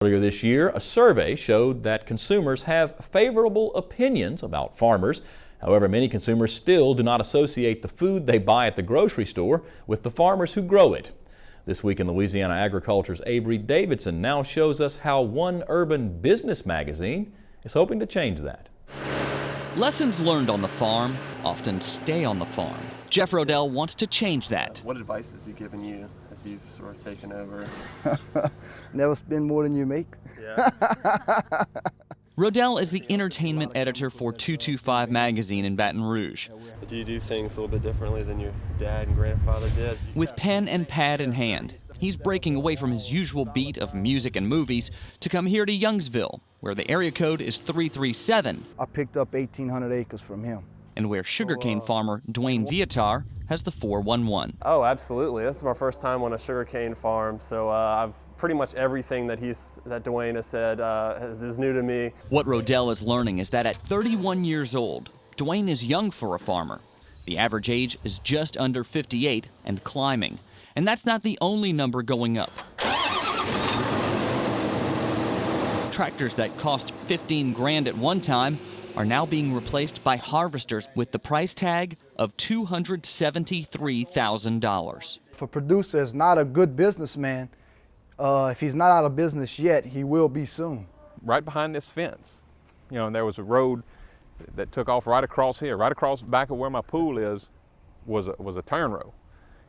Earlier this year, a survey showed that consumers have favorable opinions about farmers. However, many consumers still do not associate the food they buy at the grocery store with the farmers who grow it. This week in Louisiana Agriculture's Avery Davidson now shows us how one urban business magazine is hoping to change that. Lessons learned on the farm often stay on the farm. Jeff Rodell wants to change that. What advice has he given you as you've sort of taken over? Never spend more than you make. Yeah. Rodell is the entertainment editor for 225 magazine in Baton Rouge. Do you do things a little bit differently than your dad and grandfather did? With pen and pad in hand, he's breaking away from his usual beat of music and movies to come here to Youngsville, where the area code is 337. I picked up 1,800 acres from him. And where sugarcane farmer Dwayne Viatar has the 411. Oh, absolutely. This is my first time on a sugarcane farm, so I've pretty much everything that Dwayne has said is new to me. What Rodell is learning is that at 31 years old, Dwayne is young for a farmer. The average age is just under 58 and climbing. And that's not the only number going up. Tractors that cost 15 grand at one time are now being replaced by harvesters with the price tag of $273,000. If a producer is not a good businessman, if he's not out of business yet, he will be soon. Right behind this fence, there was a road that took off right across here, right across back of where my pool is, was a turn road.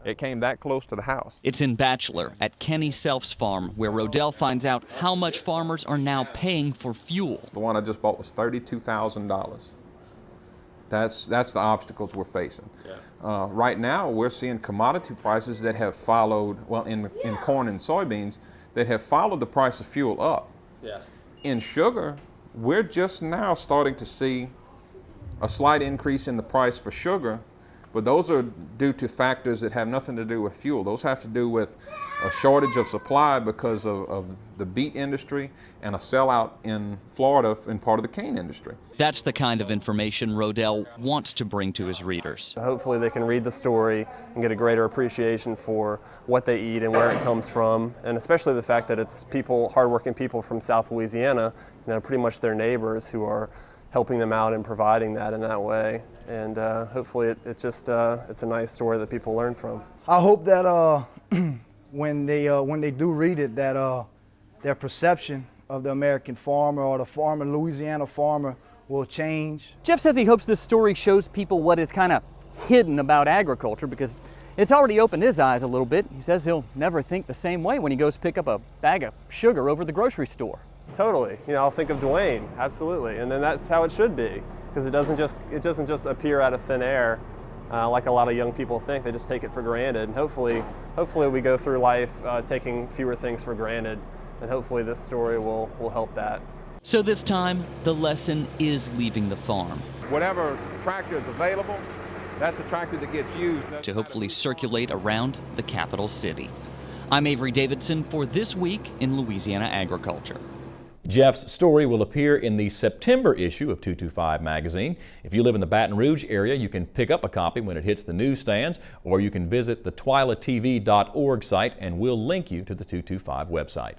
It came that close to the house. It's in Bachelor at Kenny Self's farm, where Rodell finds out how much farmers are now paying for fuel. The one I just bought was $32,000. That's the obstacles we're facing. Yeah. Right now, we're seeing commodity prices that have followed, well, in corn and soybeans, that have followed the price of fuel up. Yeah. In sugar, we're just now starting to see a slight increase in the price for sugar, but those are due to factors that have nothing to do with fuel. Those have to do with a shortage of supply because of the beet industry and a sellout in Florida in part of the cane industry. That's the kind of information Rodell wants to bring to his readers. Hopefully they can read the story and get a greater appreciation for what they eat and where it comes from, and especially the fact that it's people, hardworking people from South Louisiana, pretty much their neighbors, who are helping them out and providing that in that way. And hopefully it's a nice story that people learn from. I hope that when they do read it, that their perception of the American farmer or the Louisiana farmer will change. Jeff says he hopes this story shows people what is kind of hidden about agriculture, because it's already opened his eyes a little bit. He says he'll never think the same way when he goes pick up a bag of sugar over the grocery store. Totally. I'll think of Dwayne, absolutely. And then that's how it should be, because it doesn't just appear out of thin air like a lot of young people think. They just take it for granted. And hopefully we go through life taking fewer things for granted, and hopefully this story will help that. So this time, the lesson is leaving the farm. Whatever tractor is available, that's a tractor that gets used To hopefully circulate around the capital city. I'm Avery Davidson for This Week in Louisiana Agriculture. Jeff's story will appear in the September issue of 225 magazine. If you live in the Baton Rouge area, you can pick up a copy when it hits the newsstands, or you can visit the twilatv.org site and we'll link you to the 225 website.